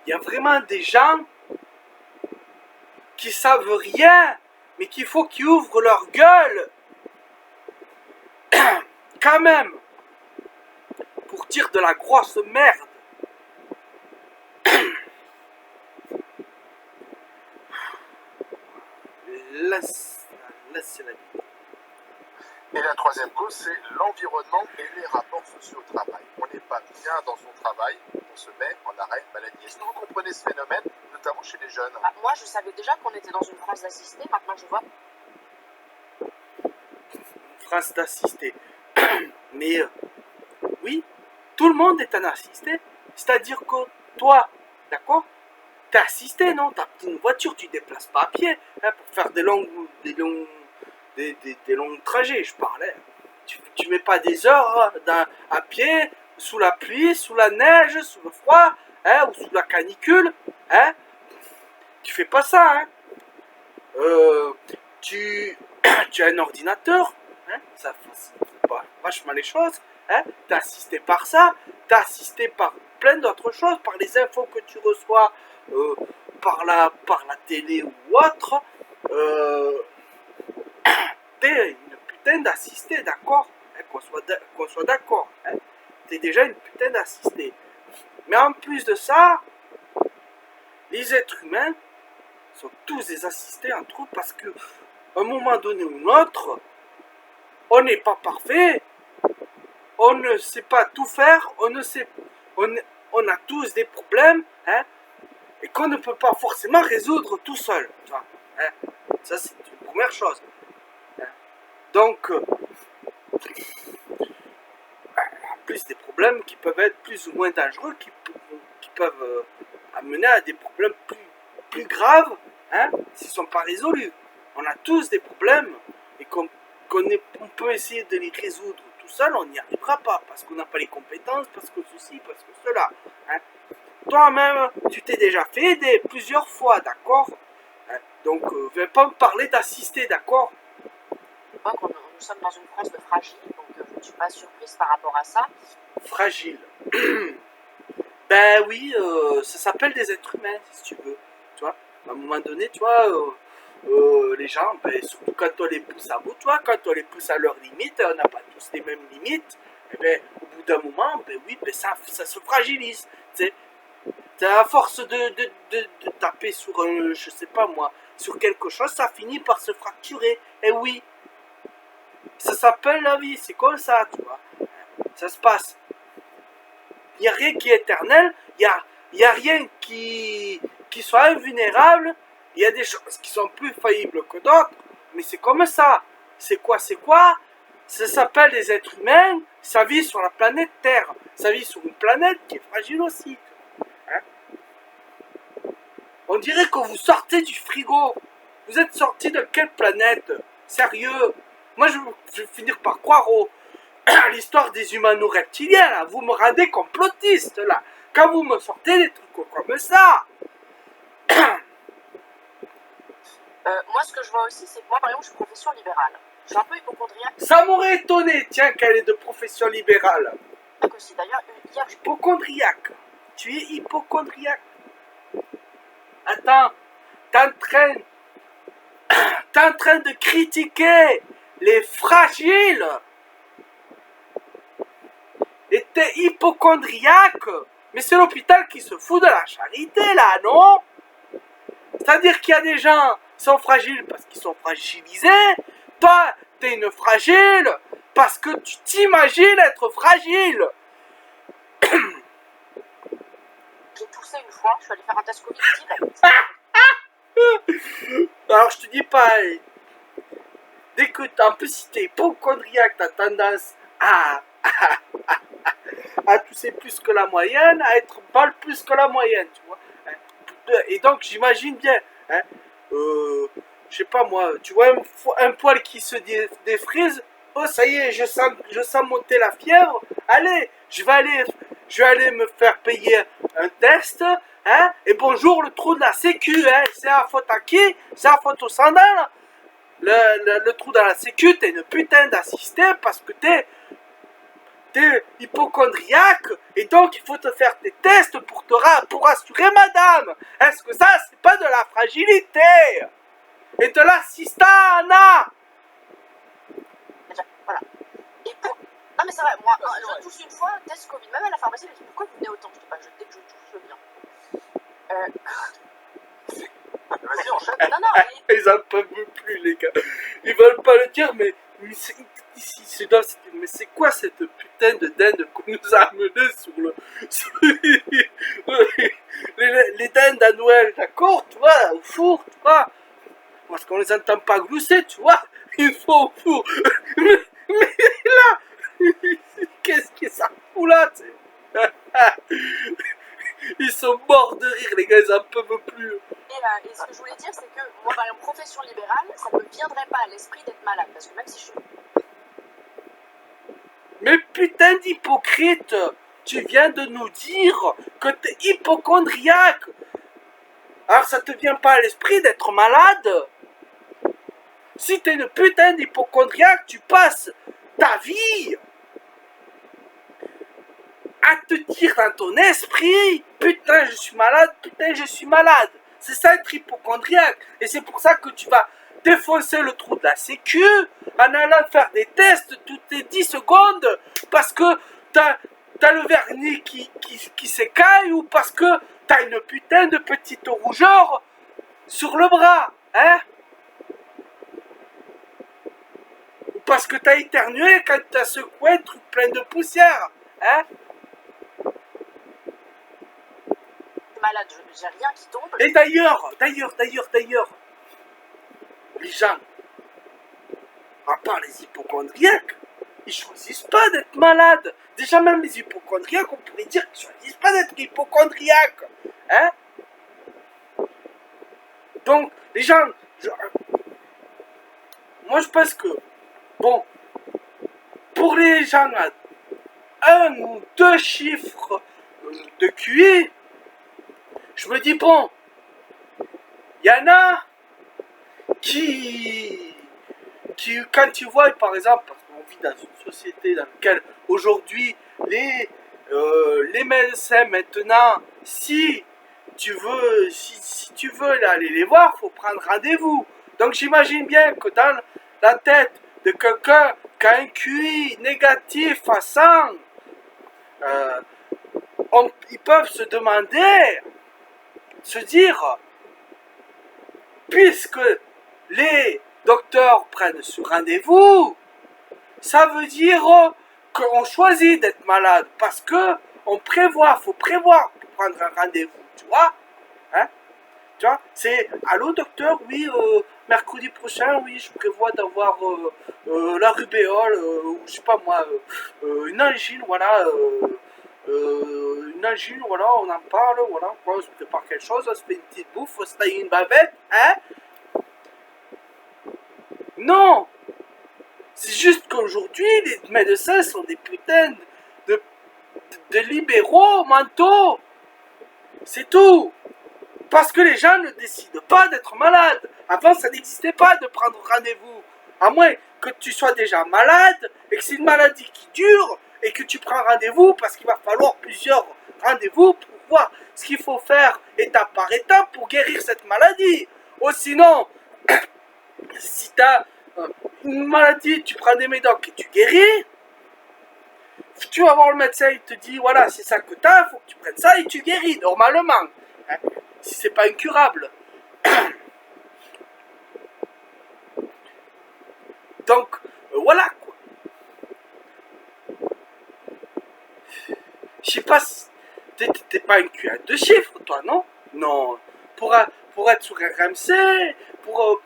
Il y a vraiment des gens qui savent rien, mais qu'il faut qu'ils ouvrent leur gueule quand même pour dire de la grosse merde. Laisse la vie. Et la troisième cause, c'est l'environnement et les rapports sociaux au travail. On n'est pas bien dans son travail, on se met en arrêt maladie. Est-ce que vous comprenez ce phénomène, notamment chez les jeunes? Moi, je savais déjà qu'on était dans une France d'assistés, maintenant je vois. Une France d'assisté. Mais oui, tout le monde est un assisté. C'est-à-dire que toi, d'accord, t'es assisté, non? T'as une voiture, tu ne déplaces pas à pied hein, pour faire des longs trajets, je parlais. Tu mets pas des heures à pied, sous la pluie, sous la neige, sous le froid, hein, ou sous la canicule, hein. Tu fais pas ça, hein. Tu as un ordinateur, hein, ça facilite vachement les choses, hein. T'es assisté par ça, t'es assisté par plein d'autres choses, par les infos que tu reçois, par la télé ou autre. T'es une putain d'assisté, d'accord, hein, qu'on soit d'accord, hein. T'es déjà une putain d'assisté. Mais en plus de ça, les êtres humains sont tous des assistés entre eux parce que à un moment donné ou l'autre, on n'est pas parfait, on ne sait pas tout faire, on a tous des problèmes, hein, et qu'on ne peut pas forcément résoudre tout seul. Tu vois, hein. Ça c'est une première chose. Hein. Donc, en plus des problèmes qui peuvent être plus ou moins dangereux, qui peuvent amener à des problèmes plus graves, hein, s'ils ne sont pas résolus. On a tous des problèmes et qu'on peut essayer de les résoudre tout seul, on n'y arrivera pas parce qu'on n'a pas les compétences, parce que ceci, parce que cela. Hein. Toi-même, tu t'es déjà fait aider plusieurs fois, d'accord, hein. Donc, viens pas me parler d'assister, d'accord. Je vois que nous sommes dans une France de fragiles, donc je ne suis pas surprise par rapport à ça. Fragile. Ben oui, ça s'appelle des êtres humains, si tu veux. Tu vois, à un moment donné, tu vois, les gens, ben, surtout quand on les pousse à bout, tu vois, quand on les pousse à leurs limites, on n'a pas tous les mêmes limites, et ben, au bout d'un moment, ben oui, ben, ça se fragilise. Tu sais, à force de taper sur un, je sais pas moi, sur quelque chose, ça finit par se fracturer. Et oui, ça s'appelle la vie, c'est comme ça, tu vois. Ça se passe. Il n'y a rien qui est éternel, il n'y a rien qui soit invulnérable, il y a des choses qui sont plus faillibles que d'autres, mais c'est comme ça. C'est quoi? Ça s'appelle les êtres humains, ça vit sur la planète Terre, ça vit sur une planète qui est fragile aussi. Hein? On dirait que vous sortez du frigo. Vous êtes sorti de quelle planète? Sérieux? Moi je vais finir par croire l'histoire des humano-reptiliens, là. Vous me rendez complotiste, là. Quand vous me sortez des trucs comme ça. Moi, ce que je vois aussi, c'est que moi, par exemple, je suis profession libérale. Je suis un peu hypochondriaque. Ça m'aurait étonné, tiens, qu'elle est de profession libérale. Aussi, d'ailleurs, hier, hypochondriaque. Tu es hypochondriaque. Attends, t'es en train de critiquer les fragiles. Et t'es hypochondriaque. Mais c'est l'hôpital qui se fout de la charité, là, non? C'est-à-dire qu'il y a des gens qui sont fragiles parce qu'ils sont fragilisés. Toi, t'es une fragile parce que tu t'imagines être fragile. J'ai toussé une fois, je suis allée faire un test Covid. Alors, je te dis pas, dès que en plus, si t'es hypochondriaque, t'as tendance à tousser plus que la moyenne, à être mal plus que la moyenne, tu vois. Et donc, j'imagine bien, hein, je sais pas moi, tu vois un poil qui se défrise, oh ça y est, je sens monter la fièvre, allez, je vais aller me faire payer un test, hein, et bonjour le trou de la sécu, hein, c'est la faute à qui? C'est la faute au sandal. Le trou dans la sécu, t'es une putain d'assisté parce que t'es t'es hypochondriaque et donc il faut te faire des tests pour assurer madame. Est-ce que ça, c'est pas de la fragilité et de l'assistanat? Voilà. Et pour... Non mais c'est vrai, moi, je touche une fois, test Covid, même à la pharmacie, elle me dit pourquoi vous venez autant? Je dis pas, dès que je touche, je viens. Vas-y, enchaîne. Non, Ils en peuvent plus, les gars. Ils veulent pas le dire, mais c'est quoi cette putain de dinde qu'on nous a amené les dindes à Noël, d'accord, tu vois, au four, tu vois, parce qu'on les entend pas glousser, tu vois, il faut au four. Mais là, qu'est-ce que ça fout là, tu sais? Ils sont morts de rire, les gars, ils en peuvent plus. Et ce que je voulais dire, c'est que moi, par exemple, profession libérale, ça ne me viendrait pas à l'esprit d'être malade. Parce que même si je suis... Mais putain d'hypocrite, tu viens de nous dire que t'es hypochondriaque. Alors ça te vient pas à l'esprit d'être malade? Si t'es une putain d'hypochondriaque, tu passes ta vie à te dire dans ton esprit, putain je suis malade, putain je suis malade. C'est ça être hypochondriaque. Et c'est pour ça que tu vas défoncer le trou de la sécu en allant faire des tests toutes les 10 secondes parce que t'as le vernis qui s'écaille ou parce que t'as une putain de petite rougeur sur le bras, hein? Ou parce que t'as éternué quand t'as secoué un truc plein de poussière, hein? malade, j'ai rien qui tombe. Et d'ailleurs, les gens, à part les hypochondriaques, ils choisissent pas d'être malades. Déjà même les hypochondriaques, on pourrait dire qu'ils choisissent pas d'être hypochondriaques. Hein? Donc, les gens, moi je pense que, bon, pour les gens à 1 ou 2 chiffres de QI, je me dis, bon, il y en a qui, quand tu vois, par exemple, parce qu'on vit dans une société dans laquelle aujourd'hui, les médecins maintenant, si tu veux aller les voir, il faut prendre rendez-vous. Donc j'imagine bien que dans la tête de quelqu'un qui a un QI négatif à 100, ils peuvent se demander, se dire, puisque les docteurs prennent ce rendez-vous, ça veut dire qu'on choisit d'être malade parce que on prévoit, faut prévoir pour prendre un rendez-vous, tu vois, hein? Tu vois, c'est allô docteur, oui, mercredi prochain, oui, je prévois d'avoir la rubéole, ou je sais pas moi, une angine, voilà. Une angine, voilà, on en parle, voilà, on se prépare quelque chose, on se fait une petite bouffe, on se taille une bavette, hein? Non! C'est juste qu'aujourd'hui, les médecins sont des putains de libéraux mentaux. C'est tout. Parce que les gens ne décident pas d'être malades. Avant, ça n'existait pas de prendre rendez-vous. À moins que tu sois déjà malade et que c'est une maladie qui dure et que tu prends rendez-vous parce qu'il va falloir plusieurs rendez-vous pour voir ce qu'il faut faire étape par étape pour guérir cette maladie. Ou sinon, si tu as une maladie, tu prends des médocs et tu guéris, tu vas voir le médecin, il te dit voilà, c'est ça que tu as, il faut que tu prennes ça et tu guéris normalement. Hein, si c'est pas incurable. Donc, voilà quoi. Je sais pas si t'es pas un QI de chiffres, toi, non? Non. Pour être sur RMC, pour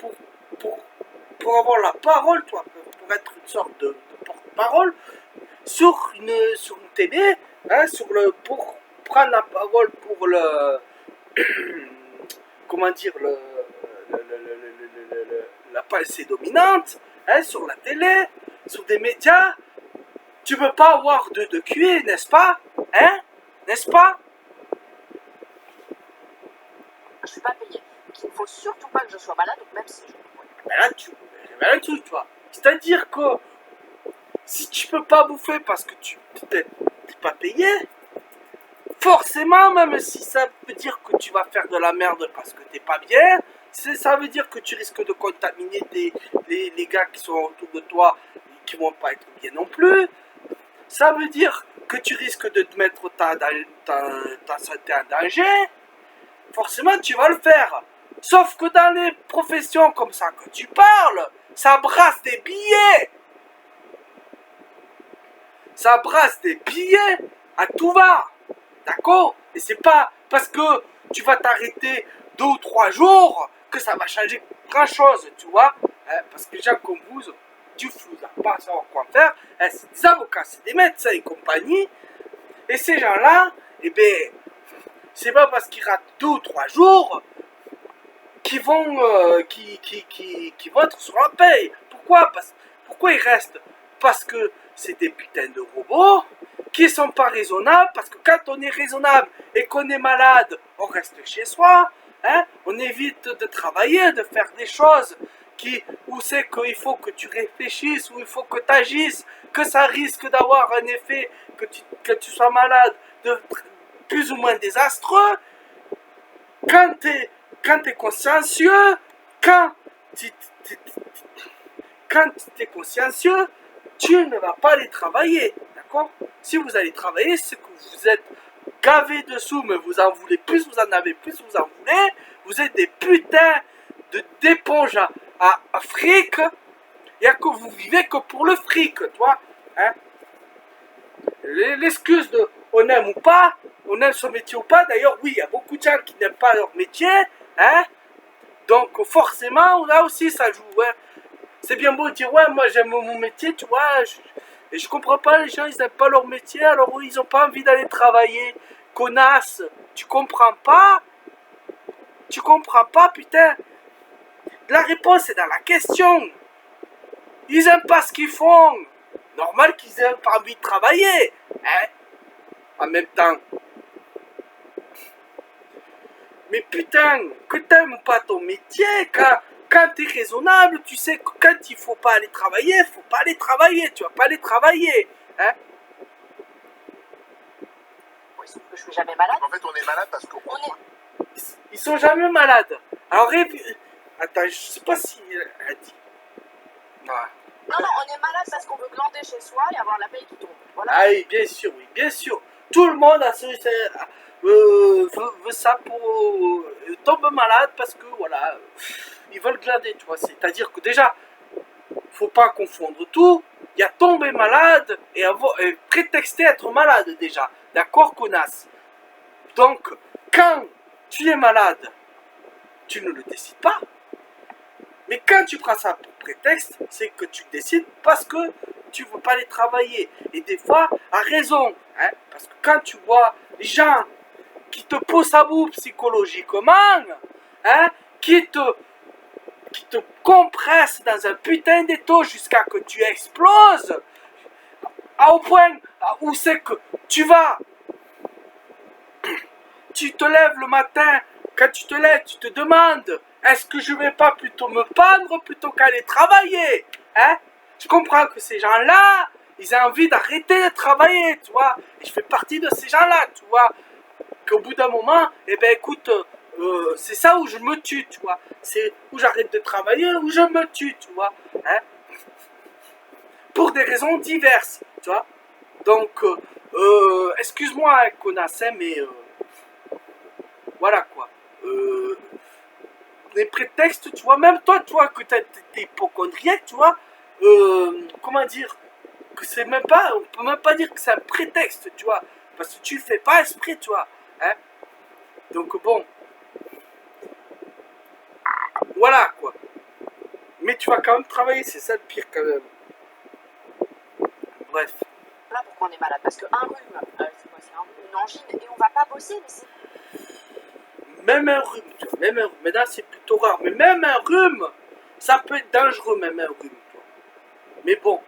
avoir la parole, toi, pour être une sorte de porte-parole sur une télé, hein, pour prendre la parole pour le comment dire la pensée dominante, hein, sur la télé, sur des médias, tu peux pas avoir de QI, n'est-ce pas? Hein? N'est-ce pas? Je suis pas payée. Donc il ne faut surtout pas que je sois malade, même si je... Mais là, tu vois. C'est-à-dire que si tu peux pas bouffer parce que tu t'es pas payé, forcément, même si ça veut dire que tu vas faire de la merde parce que t'es pas bien, ça veut dire que tu risques de contaminer les gars qui sont autour de toi et qui vont pas être bien non plus. Ça veut dire que tu risques de te mettre ta santé en danger. Forcément, tu vas le faire. Sauf que dans les professions comme ça que tu parles, ça brasse des billets. Ça brasse des billets à tout va. D'accord? Et c'est pas parce que tu vas t'arrêter 2 ou 3 jours que ça va changer grand chose, tu vois? Parce que les gens comme vous, du flou, pas savoir quoi faire. C'est des avocats, c'est des médecins et compagnie. Et ces gens-là, eh ben, c'est pas parce qu'ils ratent 2 ou 3 jours qu'ils vont, qui vont être sur la paye. Pourquoi ils restent? Parce que c'est des putains de robots qui sont pas raisonnables, parce que quand on est raisonnable et qu'on est malade, on reste chez soi, hein, on évite de travailler, de faire des choses où c'est qu'il faut que tu réfléchisses, où il faut que tu agisses, que ça risque d'avoir un effet, que tu sois malade, de plus ou moins désastreux. Quand tu es consciencieux, quand tu es consciencieux, tu ne vas pas aller travailler, d'accord? Si vous allez travailler, c'est que vous êtes gavé de sous, mais vous en voulez plus, vous en avez plus, vous en voulez. Vous êtes des putains d'éponges à fric. Il n'y a que vous vivez que pour le fric, toi. Hein? L'excuse de on aime ou pas, on aime son métier ou pas. D'ailleurs, oui, il y a beaucoup de gens qui n'aiment pas leur métier. Hein? Donc forcément, là aussi, ça joue. Hein? C'est bien beau de dire, ouais, moi j'aime mon métier, tu vois. Et je comprends pas, les gens, ils n'aiment pas leur métier, alors ils n'ont pas envie d'aller travailler. Connasse, tu comprends pas? Tu comprends pas, putain? La réponse est dans la question. Ils aiment pas ce qu'ils font. Normal qu'ils aient pas envie de travailler. Hein? En même temps. Mais putain, que t'aimes pas ton métier, quand t'es raisonnable, tu sais que quand il faut pas aller travailler, faut pas aller travailler. Tu vas pas aller travailler. Hein? Oui, sauf que je suis jamais malade. En fait, on est malade parce qu'on Ils sont jamais malades. Alors, attends, je sais pas si elle a dit. Ah. Non, on est malade parce qu'on veut glander chez soi et avoir la paye qui tombe. Voilà. Ah oui, bien sûr, oui, bien sûr. Tout le monde veut ça pour tombe malade parce que voilà, ils veulent glander, tu vois. C'est-à-dire que déjà, faut pas confondre tout. Il y a tomber malade et prétexter être malade déjà. D'accord, connasse? Donc, quand tu es malade, tu ne le décides pas. Mais quand tu prends ça pour prétexte, c'est que tu décides parce que tu ne veux pas aller travailler. Et des fois, à raison. Hein, parce que quand tu vois les gens qui te poussent à bout psychologiquement, hein, qui te compressent dans un putain d'étau jusqu'à que tu exploses, au point où c'est que tu te lèves le matin, quand tu te lèves, tu te demandes, est-ce que je vais pas plutôt me pendre plutôt qu'aller travailler? Hein? Je comprends que ces gens-là, ils ont envie d'arrêter de travailler, tu vois. Et je fais partie de ces gens-là, tu vois. Qu'au bout d'un moment, eh ben écoute, c'est ça où je me tue, tu vois. C'est où j'arrête de travailler, où je me tue, tu vois. Hein? Pour des raisons diverses, tu vois. Donc, excuse-moi, hein, connasse, mais voilà quoi. Des prétextes, tu vois, même toi, que t'es hypochondriaque, tu vois, comment dire, que c'est même pas, on peut même pas dire que c'est un prétexte, tu vois, parce que tu le fais pas esprit, tu vois, hein. Donc bon, voilà quoi. Mais tu vas quand même travailler, c'est ça le pire quand même. Bref. Voilà pourquoi on est malade. Parce qu'un rhume, c'est quoi? C'est un rhume, une angine, et on va pas bosser, mais c'est. Même un rhume, tu vois, même un rhume. Maintenant c'est plutôt rare, mais même un rhume, ça peut être dangereux, même un rhume, tu vois. Mais bon,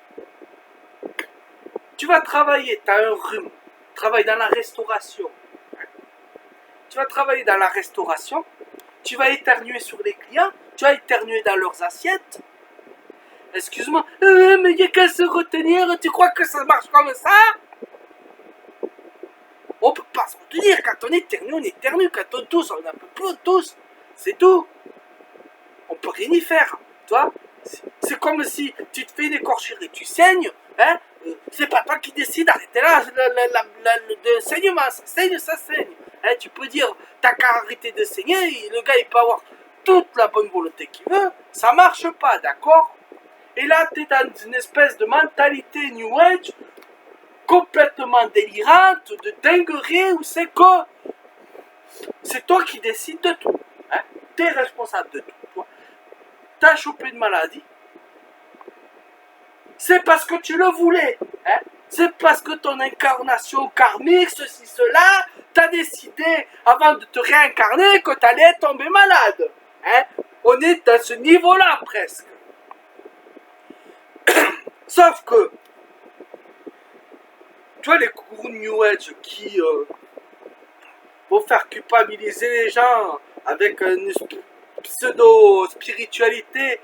tu vas travailler, tu as un rhume, travaille dans la restauration. Tu vas travailler dans la restauration, tu vas éternuer sur les clients, tu vas éternuer dans leurs assiettes. Excuse-moi, mais il n'y a qu'à se retenir, tu crois que ça marche comme ça? On peut pas se retenir, quand on éternue, quand on tousse, on n'en peut plus, on tousse. C'est tout. On peut rien y faire, tu vois. C'est comme si tu te fais une écorchure et tu saignes, hein. C'est pas toi qui décides d'arrêter là le saignement, ça saigne, ça saigne. Hein, tu peux dire, t'as qu'à arrêter de saigner, le gars il peut avoir toute la bonne volonté qu'il veut, ça marche pas, d'accord? Et là, t'es dans une espèce de mentalité New Age complètement délirante, de dinguerie, où c'est que c'est toi qui décides de tout. Hein? T'es responsable de tout. Toi. T'as chopé une maladie. C'est parce que tu le voulais. Hein? C'est parce que ton incarnation karmique, ceci, cela, t'as décidé, avant de te réincarner, que t'allais tomber malade. Hein? On est à ce niveau-là, presque. Sauf que, tu vois, les gourous New Age qui vont faire culpabiliser les gens avec une pseudo-spiritualité,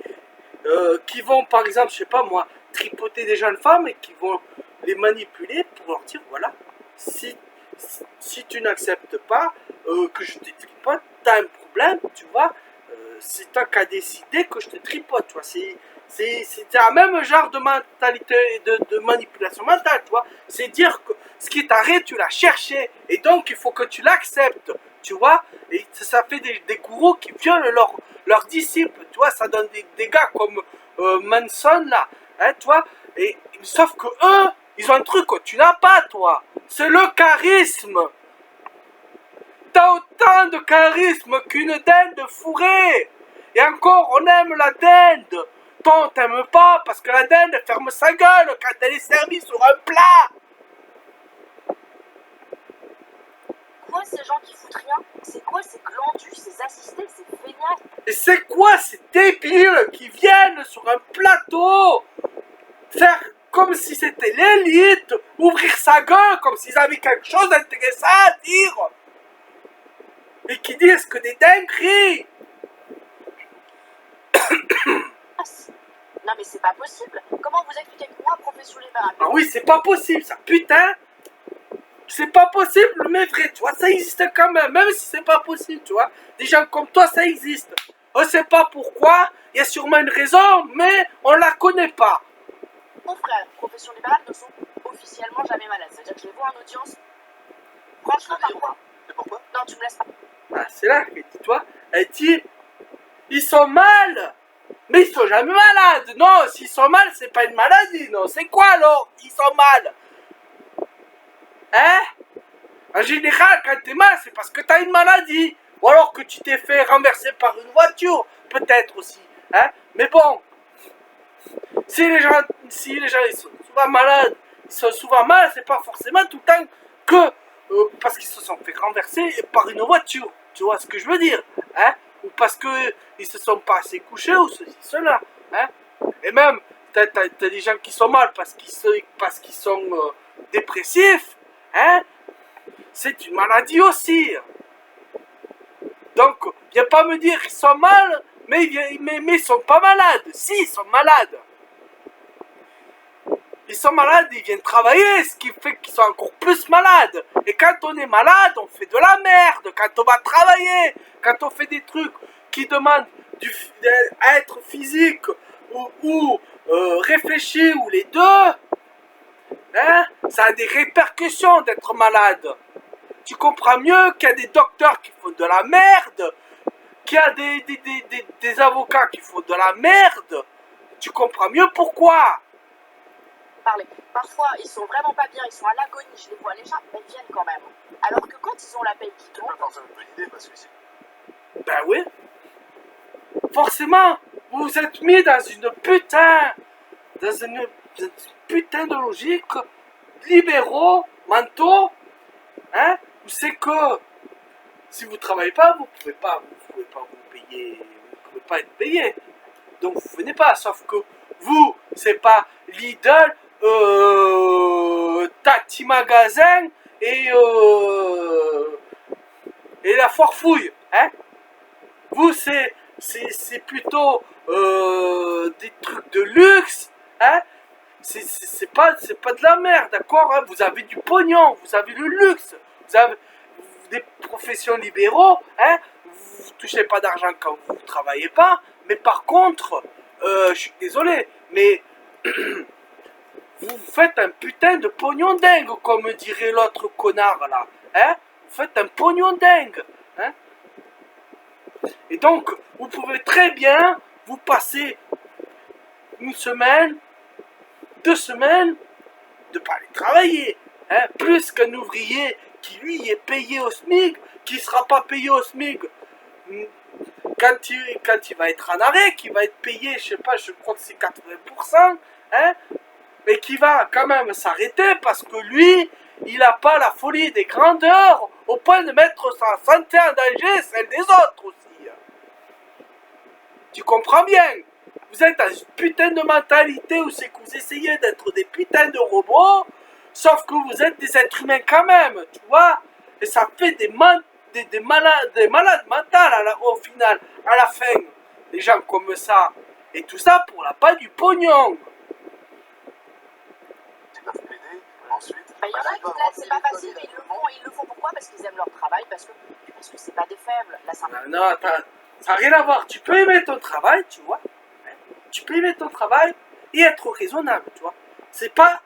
qui vont, par exemple, je sais pas moi, tripoter des jeunes femmes et qui vont les manipuler pour leur dire, voilà, si tu n'acceptes pas que je te tripote, t'as un problème, tu vois, c'est toi qui as décidé que je te tripote, tu vois, c'est un même genre de mentalité, de manipulation mentale, tu vois. C'est dire que ce qui t'arrête, tu l'as cherché, et donc il faut que tu l'acceptes, tu vois. Et ça fait des gourous qui violent leurs disciples, tu vois. Ça donne des gars comme Manson, là, hein, tu vois. Et, sauf que eux, ils ont un truc que tu n'as pas, toi. C'est le charisme. T'as autant de charisme qu'une dinde fourrée. Et encore, on aime la dinde. Toi, on t'aime pas parce que la dinde elle ferme sa gueule quand elle est servie sur un plat. Quoi, ces gens qui foutent rien? C'est quoi ces glandus, ces assistés, ces feignasses? Et c'est quoi ces débiles qui viennent sur un plateau faire comme si c'était l'élite, ouvrir sa gueule comme s'ils avaient quelque chose d'intéressant à dire et qui disent que des dingueries. Non mais c'est pas possible. Comment vous expliquez que moi, profession libérale? Ah oui, c'est pas possible ça, putain. C'est pas possible, mais vrai, tu vois, ça existe quand même si c'est pas possible, tu vois. Des gens comme toi, ça existe. On sait pas pourquoi, il y a sûrement une raison, mais on la connaît pas. Mon frère, profession libérale ne sont officiellement jamais malades. C'est-à-dire que je les vois en audience. Franchement, parfois. Et pourquoi? Non, tu me laisses pas. Ah, c'est là qu'elle dit, toi, elle dit, ils sont mal, mais ils sont jamais malades. Non, s'ils sont mal, c'est pas une maladie, non. C'est quoi alors? Ils sont mal. Hein? En général, quand t'es mal, c'est parce que t'as une maladie. Ou alors que tu t'es fait renverser par une voiture, peut-être aussi. Hein? Mais bon, si les gens ils sont souvent malades, ils sont souvent mal, c'est pas forcément tout le temps que parce qu'ils se sont fait renverser par une voiture. Tu vois ce que je veux dire? Hein? Ou parce qu'ils se sont pas assez couchés, ou ceci, cela. Hein? Et même, t'as des gens qui sont mal parce qu'ils sont dépressifs. Hein? C'est une maladie aussi. Donc, viens pas me dire qu'ils sont mal, mais ils sont pas malades. Si, ils sont malades. Ils sont malades, ils viennent travailler, ce qui fait qu'ils sont encore plus malades. Et quand on est malade, on fait de la merde. Quand on va travailler, quand on fait des trucs qui demandent à être physique ou réfléchi, ou les deux, hein, ça a des répercussions d'être malade. Tu comprends mieux qu'il y a des docteurs qui font de la merde, qu'il y a des avocats qui font de la merde. Tu comprends mieux pourquoi. Parler. Parfois, ils sont vraiment pas bien, ils sont à l'agonie, je les vois, les gens, mais ils viennent quand même. Alors que quand ils ont la paye qui C'est tombe, pas forcément une bonne idée parce que si. Ben oui. Forcément, vous vous êtes mis dans une putain de logique libéraux, mentaux, hein, où c'est que si vous travaillez pas, vous pouvez pas vous payer, vous pouvez pas être payé. Donc vous venez pas, sauf que vous, c'est pas Lidl, Tati Magasin et la foire fouille, hein. Vous, c'est c'est plutôt des trucs de luxe, hein. C'est pas de la merde, d'accord, hein. Vous avez du pognon, vous avez le luxe, vous avez des professions libéraux, hein. Vous touchez pas d'argent quand vous travaillez pas, mais par contre, je suis désolé, mais vous faites un putain de pognon dingue, comme dirait l'autre connard là, hein. Vous faites un pognon dingue, hein. Et donc, vous pouvez très bien vous passer une semaine, 2 semaines, de pas aller travailler, hein, plus qu'un ouvrier qui lui est payé au SMIC, qui sera pas payé au SMIC quand il va être en arrêt, qui va être payé, je sais pas, je crois que c'est 80%, hein, mais qui va quand même s'arrêter parce que lui, il n'a pas la folie des grandeurs au point de mettre sa santé en danger, celle des autres aussi. Tu comprends bien? Vous êtes dans une putain de mentalité où c'est que vous essayez d'être des putains de robots, sauf que vous êtes des êtres humains quand même, tu vois? Et ça fait des malades mentales au final, à la fin. Des gens comme ça. Et tout ça pour la pas du pognon. Qui peuvent plaider ensuite. Il y en a qui plaident, c'est pas facile, mais ils le font pourquoi? Parce qu'ils aiment leur travail, parce que c'est pas des faibles. Là, ça Non, attends, ça n'a rien à voir. Tu peux aimer ton travail, tu vois. Tu peux aimer ton travail et être raisonnable, tu vois. C'est pas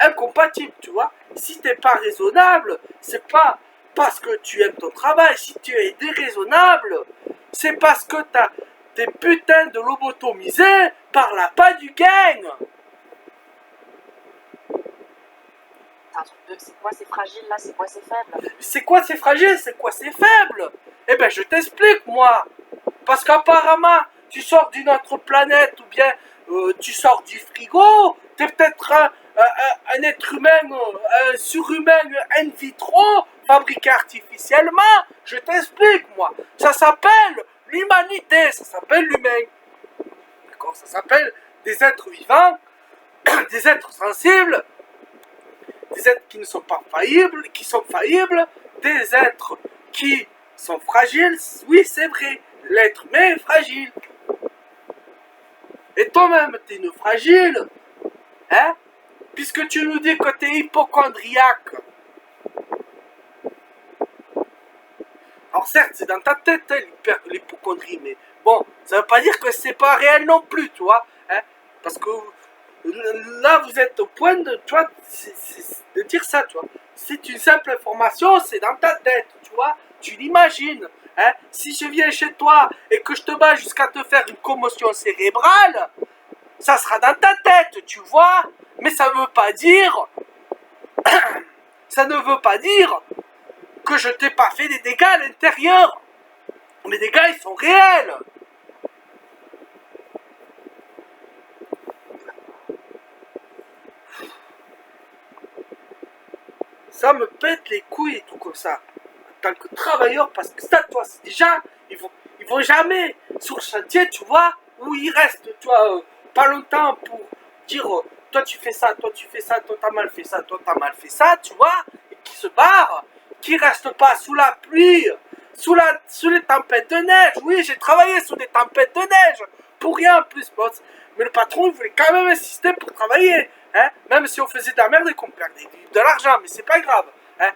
incompatible, tu vois. Si t'es pas raisonnable, c'est pas parce que tu aimes ton travail. Si tu es déraisonnable, c'est parce que t'as des putains de lobotomisés par la pas du gain. C'est quoi c'est fragile là? C'est quoi c'est faible? C'est quoi c'est fragile? C'est quoi c'est faible? Eh ben je t'explique moi. Parce qu'apparemment, tu sors d'une autre planète ou bien tu sors du frigo, t'es peut-être un être humain, un surhumain in vitro, fabriqué artificiellement. Je t'explique moi. Ça s'appelle l'humanité, ça s'appelle l'humain. D'accord? Ça s'appelle des êtres vivants, des êtres sensibles, des êtres qui ne sont pas faillibles, qui sont faillibles, des êtres qui sont fragiles. Oui, c'est vrai, l'être humain est fragile. Et toi-même, t'es une fragile, hein? Puisque tu nous dis que t'es hypochondriaque. Alors certes, c'est dans ta tête, hein, l'hypochondrie, mais bon, ça veut pas dire que c'est pas réel non plus, tu vois, hein? Parce que là, vous êtes au point de, tu vois, de dire ça, tu vois. C'est une simple information, c'est dans ta tête, tu vois. Tu l'imagines, hein. Si je viens chez toi et que je te bats jusqu'à te faire une commotion cérébrale, ça sera dans ta tête, tu vois. Mais ça veut pas dire, ça ne veut pas dire que je t'ai pas fait des dégâts à l'intérieur. Les dégâts, ils sont réels. Ça me pète les couilles et tout comme ça. En tant que travailleur, parce que ça, toi, c'est déjà, ils vont jamais sur le chantier, tu vois, où ils restent, tu vois, pas longtemps pour dire, toi tu fais ça, toi tu fais ça, toi t'as mal fait ça, toi t'as mal fait ça, tu vois, et qui se barrent, qui restent pas sous la pluie, sous les tempêtes de neige. Oui, j'ai travaillé sous des tempêtes de neige, pour rien en plus, boss. Mais le patron, il voulait quand même insister pour travailler. Hein? Même si on faisait de la merde et qu'on perdait de l'argent, mais c'est pas grave. Hein?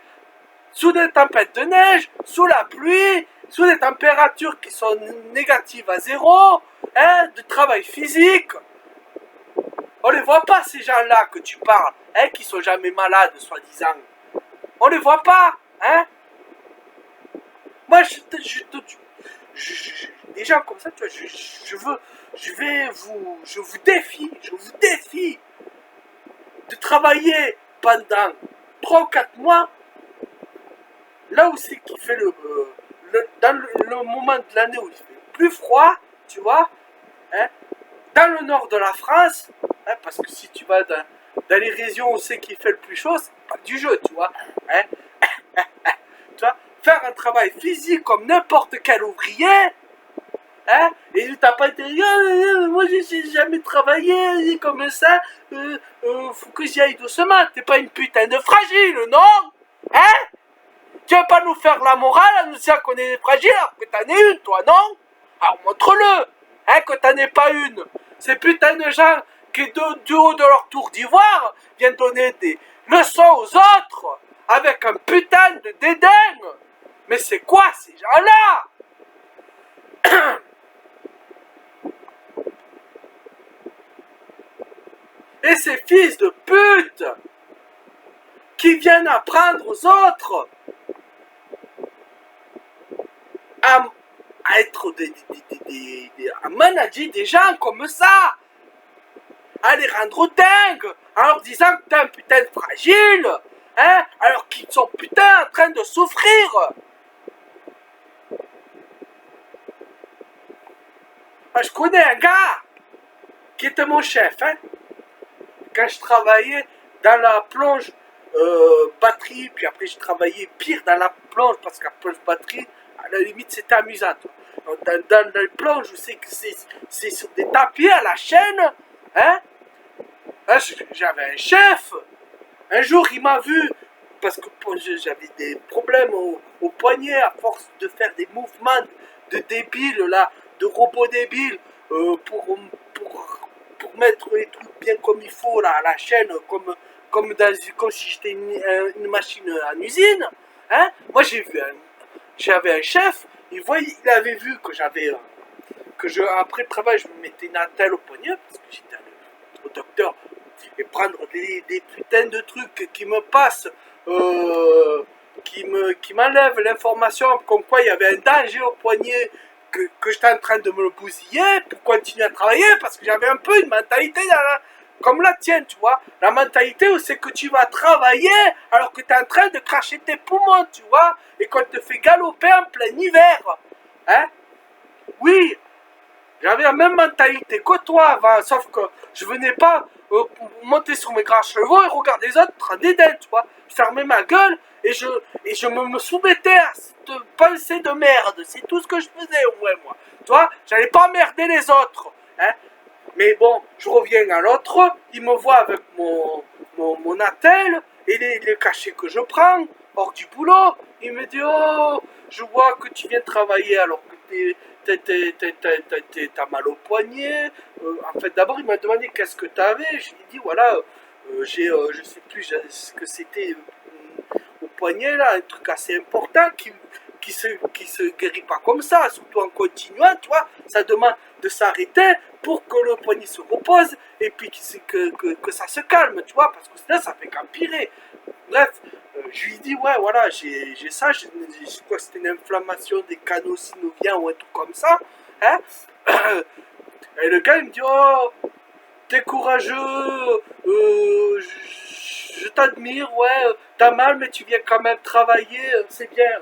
Sous des tempêtes de neige, sous la pluie, sous des températures qui sont négatives à 0, hein? De travail physique. On les voit pas ces gens-là que tu parles, hein? Qui sont jamais malades, soi-disant. On les voit pas, hein? Moi, des gens comme ça, tu vois, je vous défie de travailler pendant 3 ou 4 mois là où c'est qu'il fait dans le moment de l'année où il fait plus froid, tu vois, hein, dans le nord de la France, hein, parce que si tu vas dans les régions où c'est qu'il fait le plus chaud, c'est pas du jeu, tu vois, hein, tu vois, faire un travail physique comme n'importe quel ouvrier, hein, et t'as pas été, moi j'ai jamais travaillé comme ça, faut que j'y aille doucement, t'es pas une putain de fragile, non? Hein? Tu vas pas nous faire la morale en nous disant qu'on est fragile alors que t'en es une, toi, non? Alors montre-le, hein, que t'en es pas une. Ces putains de gens qui, du haut de leur tour d'ivoire, viennent donner des leçons aux autres, avec un putain de dédain. Mais c'est quoi ces gens-là? Et ces fils de pute qui viennent apprendre aux autres à être à manager des gens comme ça, à les rendre dingues, en leur disant que t'es un putain de fragile, hein, alors qu'ils sont putain en train de souffrir. Moi, je connais un gars qui était mon chef, hein, quand je travaillais dans la plonge batterie, puis après je travaillais pire dans la plonge, parce qu'à plonge batterie, à la limite c'était amusant. Dans les plonges, je sais que c'est sur des tapis à la chaîne, hein. Là, j'avais un chef. Un jour, il m'a vu, parce que j'avais des problèmes au poignet à force de faire des mouvements de débiles, là, de robots débiles, pour mettre les trucs bien comme il faut, là, à la chaîne, comme si j'étais une machine en usine. Hein? Moi, j'avais un chef, il avait vu que après le travail, je me mettais une attelle au poignet, parce que j'étais allé au docteur, et prendre des putains de trucs qui me passent, qui m'enlèvent l'information comme quoi il y avait un danger au poignet, que j'étais en train de me le bousiller pour continuer à travailler, parce que j'avais un peu une mentalité comme la tienne, tu vois. La mentalité où c'est que tu vas travailler alors que tu es en train de cracher tes poumons, tu vois, et qu'on te fait galoper en plein hiver. Hein? Oui, j'avais la même mentalité que toi avant, sauf que je venais pas monter sur mes grands chevaux et regarder les autres en dédain, tu vois. Je fermais ma gueule et je me soumettais à cette pensée de merde. C'est tout ce que je faisais au moins, moi. Tu vois, j'allais pas emmerder les autres. Hein. Mais bon, je reviens à l'autre, il me voit avec mon attelle et les cachets que je prends hors du boulot. Il me dit, oh, je vois que tu viens travailler alors que t'as mal au poignet. En fait, d'abord, il m'a demandé qu'est-ce que t'avais. Je lui ai dit, voilà, je sais plus ce que c'était au poignet, là, un truc assez important qui se guérit pas comme ça, surtout en continuant, tu vois. Ça demande de s'arrêter pour que le poignet se repose et puis que ça se calme, tu vois, parce que sinon, ça fait qu'empirer. Bref, je lui dis, ouais, voilà, j'ai ça, je crois que c'était une inflammation des canaux synoviens ou un truc comme ça. Hein. Et le gars, il me dit, oh, t'es courageux, je t'admire, ouais, t'as mal, mais tu viens quand même travailler, c'est bien.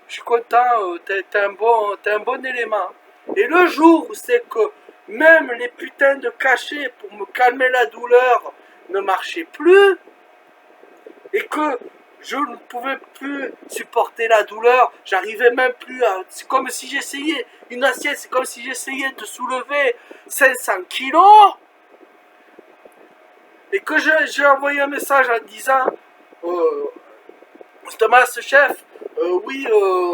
Je suis content, t'es un bon élément. Et le jour où c'est que même les putains de cachets pour me calmer la douleur ne marchaient plus, et que je ne pouvais plus supporter la douleur, j'arrivais même plus à... C'est comme si j'essayais, une assiette, c'est comme si j'essayais de soulever 500 kilos, et que j'ai envoyé un message en disant, justement à ce chef, oui,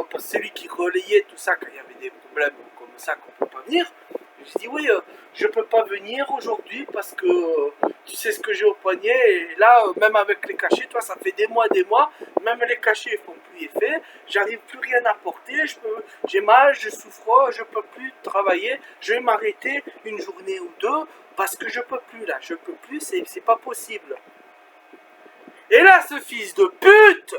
parce que c'est lui qui relayait tout ça quand il y avait des problèmes comme ça qu'on ne peut pas venir. Je dis oui, je peux pas venir aujourd'hui parce que tu sais ce que j'ai au poignet et là, même avec les cachets, toi, ça fait des mois, même les cachets font plus effet, j'arrive plus rien à porter, j'ai mal, je souffre, je peux plus travailler, je vais m'arrêter une journée ou deux parce que je peux plus là, je peux plus, c'est pas possible. Et là, ce fils de pute,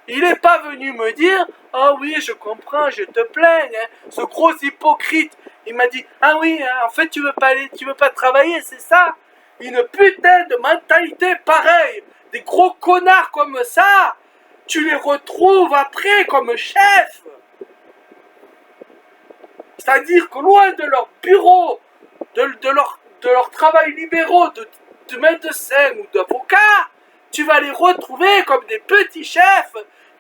il n'est pas venu me dire « Ah oui, je comprends, je te plains, hein. » Ce gros hypocrite, il m'a dit « Ah oui, hein, en fait, tu veux pas travailler, c'est ça ?» Une putain de mentalité pareille. Des gros connards comme ça, tu les retrouves après comme chefs. C'est-à-dire que loin de leur bureau, de leur travail libéraux, de médecin ou d'avocat, tu vas les retrouver comme des petits chefs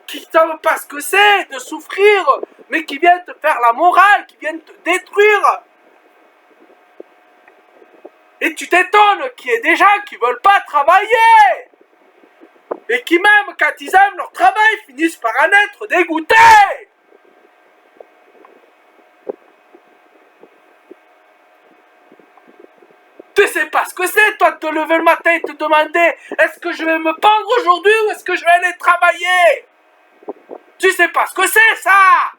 qui ne savent pas ce que c'est de souffrir, mais qui viennent te faire la morale, qui viennent te détruire. Et tu t'étonnes qu'il y ait des gens qui ne veulent pas travailler. Et qui même, quand ils aiment leur travail, finissent par en être dégoûtés. que c'est, toi, de te lever le matin et te demander est-ce que je vais me pendre aujourd'hui ou est-ce que je vais aller travailler? Tu sais pas ce que c'est, ça!